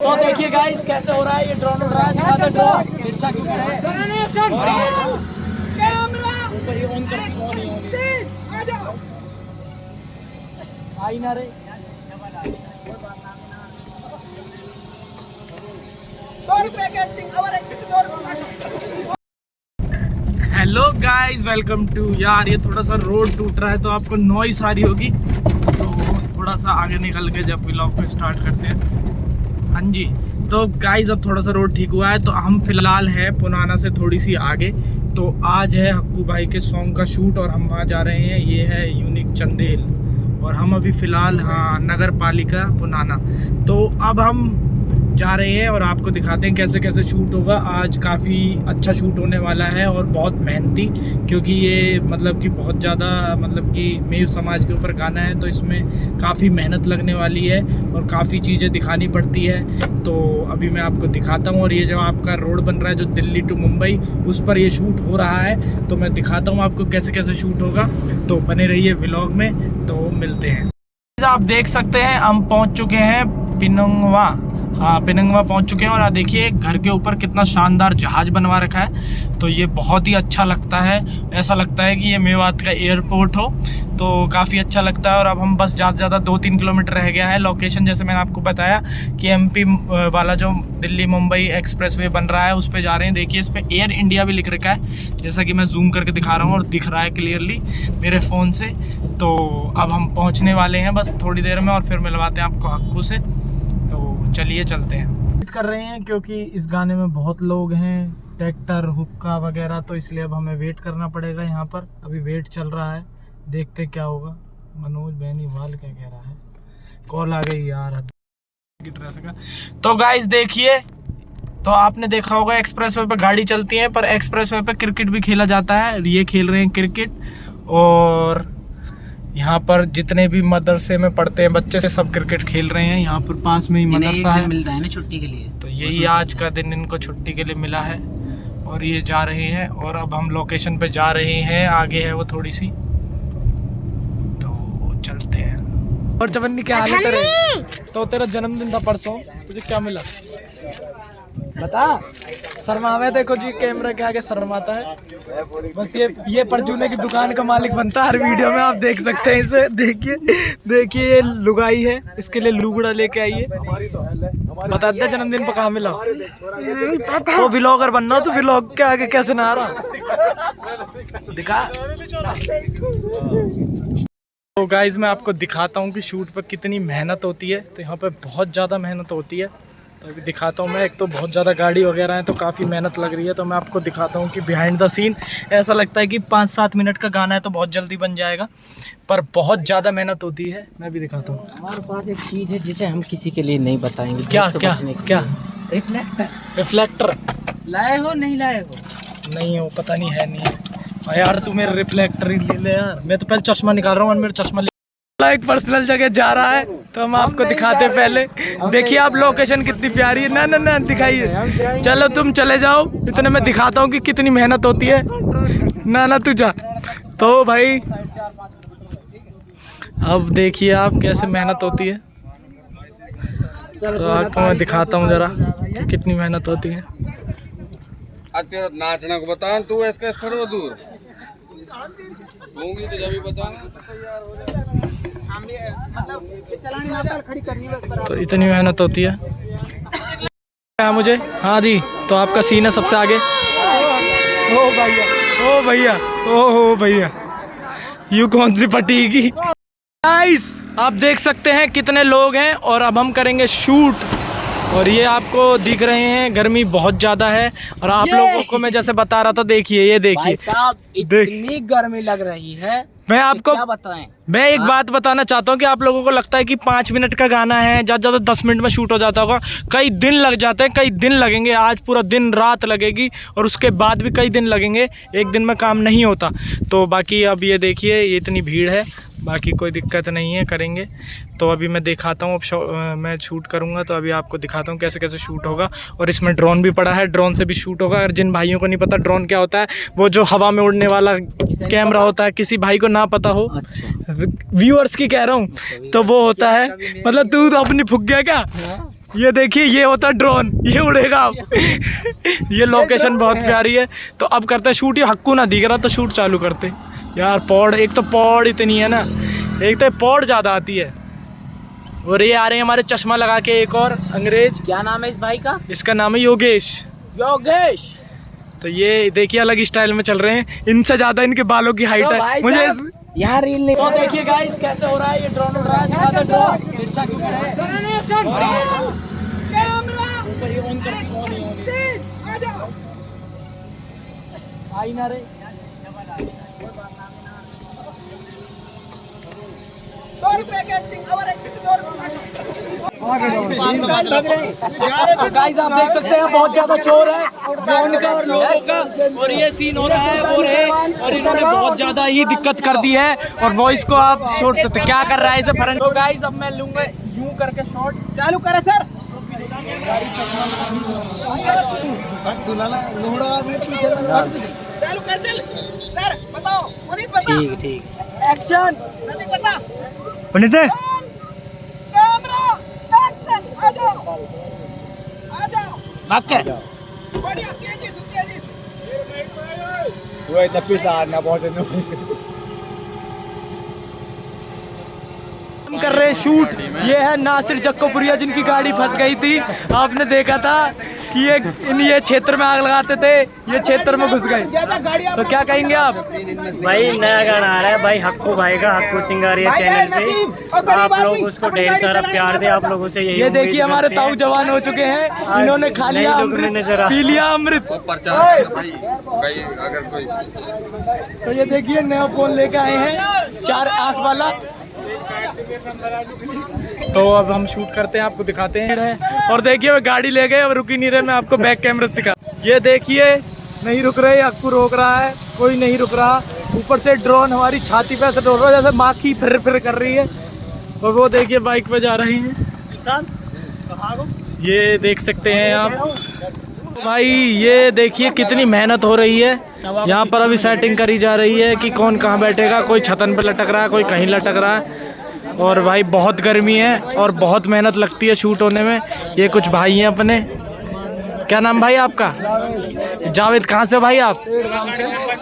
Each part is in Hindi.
तो देखिए गाइस कैसे हो रहा है ये ड्रोन उड़ रहा है, दिखा दो ड्रोन तिरछा क्यों कर रहे हैं और ये ऊपर ये ऑन कर ऑन ही आई ना रे। Hello guys welcome to. यार ये थोड़ा सा रोड टूट रहा है तो आपको नॉइस आ रही होगी, तो थोड़ा सा आगे निकल के जब व्लॉग पे स्टार्ट करते हैं। हाँ जी, तो गाइस अब थोड़ा सा रोड ठीक हुआ है तो हम फिलहाल है पुनाना से थोड़ी सी आगे। तो आज है हक्कू भाई के सॉन्ग का शूट और हम वहाँ जा रहे हैं। ये है यूनिक चंदेल और हम अभी फ़िलहाल हाँ नगर पालिका पुनाना। तो अब हम जा रहे हैं और आपको दिखाते हैं कैसे कैसे शूट होगा। आज काफ़ी अच्छा शूट होने वाला है और बहुत मेहनती, क्योंकि ये मतलब कि बहुत ज़्यादा मतलब कि मेव समाज के ऊपर गाना है तो इसमें काफ़ी मेहनत लगने वाली है और काफ़ी चीज़ें दिखानी पड़ती है। तो अभी मैं आपको दिखाता हूँ। और ये जो आपका रोड बन रहा है जो दिल्ली टू मुंबई, उस पर ये शूट हो रहा है तो मैं दिखाता हूँ आपको कैसे कैसे शूट होगा। तो बने रहिए व्लॉग में, तो मिलते हैं। आप देख सकते हैं हम पहुँच चुके हैं पिनंगवा। हाँ पिनंगवा पहुंच चुके हैं और आप देखिए घर के ऊपर कितना शानदार जहाज बनवा रखा है। तो ये बहुत ही अच्छा लगता है, ऐसा लगता है कि ये मेवात का एयरपोर्ट हो, तो काफ़ी अच्छा लगता है। और अब हम बस ज़्यादा से ज़्यादा 2-3 किलोमीटर रह गया है लोकेशन। जैसे मैंने आपको बताया कि एमपी वाला जो दिल्ली मुंबई एक्सप्रेसवे बन रहा है उस पर जा रहे हैं। देखिए इस पर एयर इंडिया भी लिख रखा है, जैसा कि मैं जूम करके दिखा रहा हूँ और दिख रहा है क्लियरली मेरे फ़ोन से। तो अब हम पहुँचने वाले हैं बस थोड़ी देर में और फिर मिलवाते हैं आपको हक्कू से। तो चलिए चलते हैं। वेट कर रहे हैं क्योंकि इस गाने में बहुत लोग हैं, ट्रैक्टर हुक्का वगैरह, तो इसलिए अब हमें वेट करना पड़ेगा यहाँ पर। अभी वेट चल रहा है, देखते क्या होगा। मनोज बेनीवाल क्या कह रहा है, कॉल आ गई यार का। तो गाइस देखिए, तो आपने देखा होगा एक्सप्रेसवे पे गाड़ी चलती है पर एक्सप्रेसवे पे क्रिकेट भी खेला जाता है। ये खेल रहे हैं क्रिकेट और यहाँ पर जितने भी मदरसे में पढ़ते हैं बच्चे से सब क्रिकेट खेल रहे हैं। यहाँ पर पास में ही मदरसा है, मिल रहा है ना छुट्टी के लिए, तो यही आज का दिन इनको छुट्टी के लिए मिला है और ये जा रहे हैं। और अब हम लोकेशन पे जा रहे हैं, आगे है वो थोड़ी सी, तो चलते हैं। और चवन्नी क्या हाल है तेरे? तो तेरा जन्मदिन था परसों, तुझे क्या मिला बता? शर्मावे देखो जी, कैमरा के आगे शर्माता है बस। ये परचूने की दुकान का मालिक बनता है हर वीडियो में, आप देख सकते हैं इसे। देखिए ये लुगाई है, इसके लिए लुगड़ा लेके आई है। बता दे जन्मदिन पर कहाँ मिला? तो व्लॉगर बनना, तो व्लॉग के आगे कैसे ना आ रहा दिखा। तो गाइज मैं आपको दिखाता हूँ कि शूट पर कितनी मेहनत होती है। तो यहाँ पे बहुत ज़्यादा मेहनत होती है, तो अभी दिखाता हूँ मैं। एक तो बहुत ज़्यादा गाड़ी वगैरह है तो काफ़ी मेहनत लग रही है। तो मैं आपको दिखाता हूँ कि बिहाइंड द सीन ऐसा लगता है कि 5-7 मिनट का गाना है तो बहुत जल्दी बन जाएगा, पर बहुत ज़्यादा मेहनत होती है। मैं भी दिखाता हूँ। हमारे पास एक चीज़ है जिसे हम किसी के लिए नहीं बताएंगे। क्या क्या क्या? रिफ्लेक्टर लाए हो नहीं लाए हो? नहीं हो, पता नहीं है नहीं यार। तू मेरे रिफ्लेक्टर ही ले ले यार। मैं तो पहले चश्मा निकाल रहा हूँ और मेरा चश्मा एक पर्सनल जगह जा रहा है तो हम आपको दिखाते हैं पहले। देखिए आप लोकेशन कितनी प्यारी है। ना ना ना दिखाइए, चलो तुम चले जाओ, इतने मैं दिखाता हूँ कि कितनी मेहनत होती है। ना ना तू जा। तो भाई अब देखिए आप कैसे मेहनत होती है, तो आपको मैं दिखाता हूँ जरा कि कितनी मेहनत होती है। तेरा नाचना को बता तू, ऐसे खड़ो दूर होंगी तो जब भी बताना। तो इतनी मेहनत होती है मुझे। हाँ जी, तो आपका सीन है सबसे आगे। ओ भैया, ओ भैया, ओ भैया, यू कौन सी पटीगी। गाइस आप देख सकते हैं कितने लोग हैं और अब हम करेंगे शूट। और ये आपको दिख रहे हैं गर्मी बहुत ज़्यादा है और आप लोगों को मैं जैसे बता रहा था, देखिए ये देखिए साहब इतनी गर्मी लग रही है। मैं आपको क्या बताएं? मैं एक बात बताना चाहता हूँ कि आप लोगों को लगता है कि 5 मिनट का गाना है, ज़्यादा ज़्यादा 10 मिनट में शूट हो जाता होगा। कई दिन लग जाते हैं, कई दिन लगेंगे। आज पूरा दिन रात लगेगी और उसके बाद भी कई दिन लगेंगे, एक दिन में काम नहीं होता। तो बाकी अब ये देखिए ये इतनी भीड़ है, बाकी कोई दिक्कत नहीं है, करेंगे। तो अभी मैं दिखाता हूँ, अब मैं शूट करूँगा तो अभी आपको दिखाता हूँ कैसे कैसे शूट होगा। और इसमें ड्रोन भी पड़ा है, ड्रोन से भी शूट होगा। और जिन भाइयों को नहीं पता ड्रोन क्या होता है, वो जो हवा में उड़ने वाला कैमरा होता है, किसी भाई को ना पता हो, व्यूअर्स की कह रहा हूँ, तो वो होता है। मतलब तू तो अपनी फूक गया क्या? ये देखिए, ये होता ड्रोन, ये उड़ेगा अब। ये लोकेशन बहुत प्यारी है। तो अब करते हैं शूट। ये हक्कू ना दिख रहा तो शूट चालू करते यार। पौड़, एक तो पौड़ इतनी है ना, एक तो पौड़ ज़्यादा आती है। और ये आ रहे हैं हमारे चश्मा लगा के एक और अंग्रेज। क्या नाम है इस भाई का? इसका नाम है योगेश। योगेश। तो ये देखिए अलग स्टाइल में चल रहे हैं। इनसे ज़्यादा इनके बालों की हाइट है। मुझे यहाँ रील नहीं। तो देखिए गाइस कैसे हो रहा है। ये ड्रोन उड़ रहा है, दिखा दो ड्रोन। तिरछा क्यों खड़ा है? और ये ऊपर ही ऑन करती, ऑन ही आई ना रे। गाइस आप देख सकते हैं बहुत ज्यादा शोर है ड्रोन का और लोगों का। और ये सीन हो रहा है वो है। और इन्होंने बहुत ज्यादा ही दिक्कत कर दी है। और वॉइस को आप छोड़ सकते, क्या कर रहा है इसे फरन। तो गाइस अब मैं लूंगा यूं करके शॉट। चालू करे सर। चालू कर चल सर, बताओ। ठीक ठीक। एक्शन। Puneet camera action. आ जाओ, आ जाओ। भाग के। बढ़िया, तेजी से तेजी। वो इतना पिसा ना बहुत हम कर रहे हैं शूट। ये है नासिर जक्कोपुरिया जिनकी गाड़ी फंस गई थी। आपने देखा था कि ये क्षेत्र में आग लगाते थे, ये क्षेत्र में घुस गए। तो क्या कहेंगे आप? भाई नया गाना आ रहा है भाई हक्कू भाई का, हक्कू सिंगारिया चैनल पे। आप लोग उसको ढेर सारा प्यार दे, आप लोगों से यही ये देखिए हमारे ताऊ जवान हो चुके हैं। इन्होंने खा लिया अमृत, पी लिया अमृत। प्रचार भाई भाई अगर कोई। तो ये देखिए नया फोन लेके आए हैं 4 आंख वाला। तो अब हम शूट करते हैं, आपको दिखाते हैं। और देखिए वो गाड़ी ले गए, अब रुक ही नहीं रहे। मैं आपको बैक कैमरा से दिखा। ये देखिए नहीं रुक रहे, हक्कू रोक रहा है, कोई नहीं रुक रहा। ऊपर से ड्रोन हमारी छाती पे ऐसे डोल रहा है जैसे माखी फिर फिर कर रही है। और वो देखिए बाइक पे जा रही हैं। ये देख सकते हैं आप भाई। ये देखिए कितनी मेहनत हो रही है यहाँ पर। अभी सेटिंग करी जा रही है कि कौन कहाँ बैठेगा। कोई छतन पे लटक रहा है, कोई कहीं लटक रहा है। और भाई बहुत गर्मी है और बहुत मेहनत लगती है शूट होने में। ये कुछ भाई हैं अपने। क्या नाम भाई आपका? जावेद। कहाँ से भाई आप?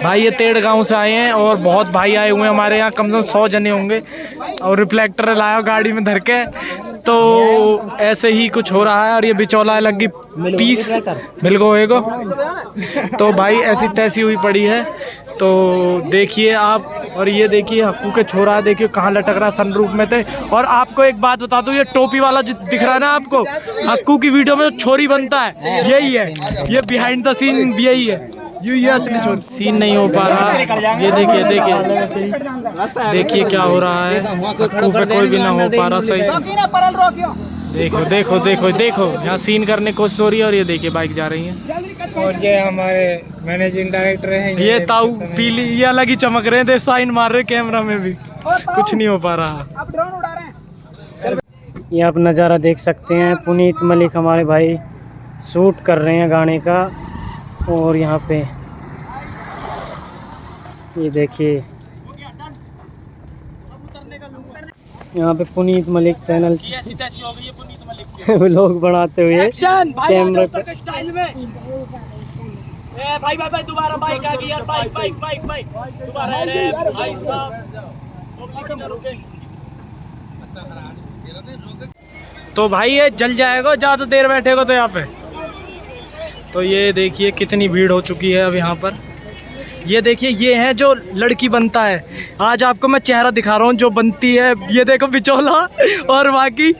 भाई ये तेड़ गांव से आए हैं। और बहुत भाई आए हुए हैं हमारे यहाँ, कम से कम 100 जने होंगे। और रिफ्लेक्टर लाया गाड़ी में धर के। तो ऐसे ही कुछ हो रहा है। और ये बिचौला लगी पीस मिलगो एगो। तो भाई ऐसी तैसी हुई पड़ी है। तो देखिए आप। और ये देखिए हक्कू के छोरा, देखिए कहाँ लटक रहा, सनरूफ में थे। और आपको एक बात बता दूं, ये टोपी वाला जो दिख रहा है ना आपको, हक्कू की वीडियो में जो छोरी बनता है यही है। ये बिहाइंड द सीन यही है। ये असली छोरी। सीन नहीं हो पा रहा। ये देखिए देखिए देखिए क्या हो रहा है। हक्कू पे कोई भी ना हो पा रहा सही। देखो देखो देखो देखो, यहाँ सीन करने की कोशिश हो रही है। और ये देखिए बाइक जा रही है। और ये हमारे मैनेजिंग डायरेक्टर हैं। ये ताऊ पीली, ये अलग ही चमक रहे थे, साइन मार रहे कैमरा में भी। कुछ नहीं हो पा रहा। ये आप नज़ारा देख सकते हैं। पुनीत मलिक हमारे भाई शूट कर रहे हैं गाने का। और यहाँ पे ये देखिए, यहाँ पे पुनीत मलिक चैनल व्लॉग बनाते हुए कैमरा पे। भाई भाई भाई दोबारा बाइक आ गई यार। बाइक बाइक बाइक बाइक दोबारा। अरे भाई साहब तो भाई ये जल जाएगा ज़्यादा देर बैठेगा तो यहाँ पे। तो ये देखिए कितनी भीड़ हो चुकी है अब यहाँ पर। ये देखिए ये है जो लड़की बनता है। आज आपको मैं चेहरा दिखा रहा हूँ जो बनती है। ये देखो बिचौला और बाकी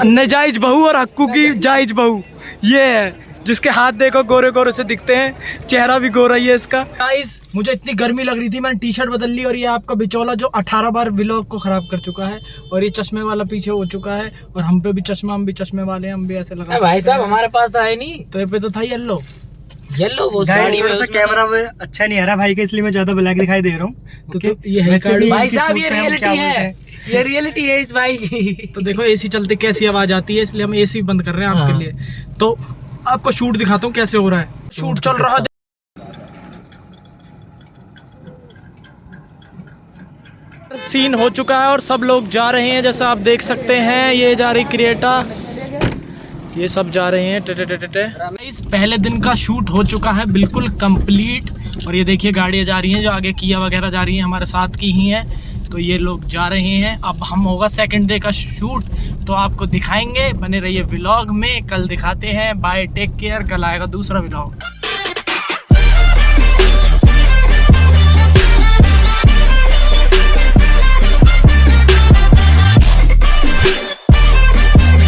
नजायज बहू और हक्कू की जायज बहू। ये है जिसके हाथ देखो गोरे गोरे से दिखते हैं, चेहरा भी गोरा ही है इसका। गाइस मुझे इतनी गर्मी लग रही थी, मैंने टी शर्ट बदल ली। और ये आपका बिचौला जो 18 बार व्लॉग को खराब कर चुका है। और ये चश्मे वाला पीछे हो चुका है। और हम पे भी चश्मा, हम भी चश्मे वाले हैं, हम भी ऐसे लगा। भाई साहब हमारे पास तो है नहीं। तो ये पे तो था येलो येलो वो गाड़ी में कैमरा में अच्छा नहीं आ रहा भाई का, इसलिए मैं ज्यादा ब्लैक दिखाई दे रहा हूँ। तो ये है गाड़ी। भाई साहब ये रियलिटी है, ये रियलिटी है इस भाई की। तो देखो एसी चलते कैसी आवाज आती है, इसलिए हम एसी बंद कर रहे हैं आपके लिए। तो आपको शूट दिखाता हूँ कैसे हो रहा है। शूट चल रहा है। सीन हो चुका है और सब लोग जा रहे हैं, जैसा आप देख सकते हैं। ये जा रही क्रिएटा ये सब जा रहे हैं इस पहले दिन का शूट हो चुका है बिल्कुल कंप्लीट। और ये देखिए गाड़ियाँ जा रही हैं, जो आगे किया वगैरह जा रही हैं हमारे साथ की ही हैं। तो ये लोग जा रहे हैं। अब हम होगा सेकंड डे का शूट, तो आपको दिखाएंगे। बने रहिए व्लॉग में, कल दिखाते हैं। Bye, take care. कल आएगा दूसरा व्लॉग।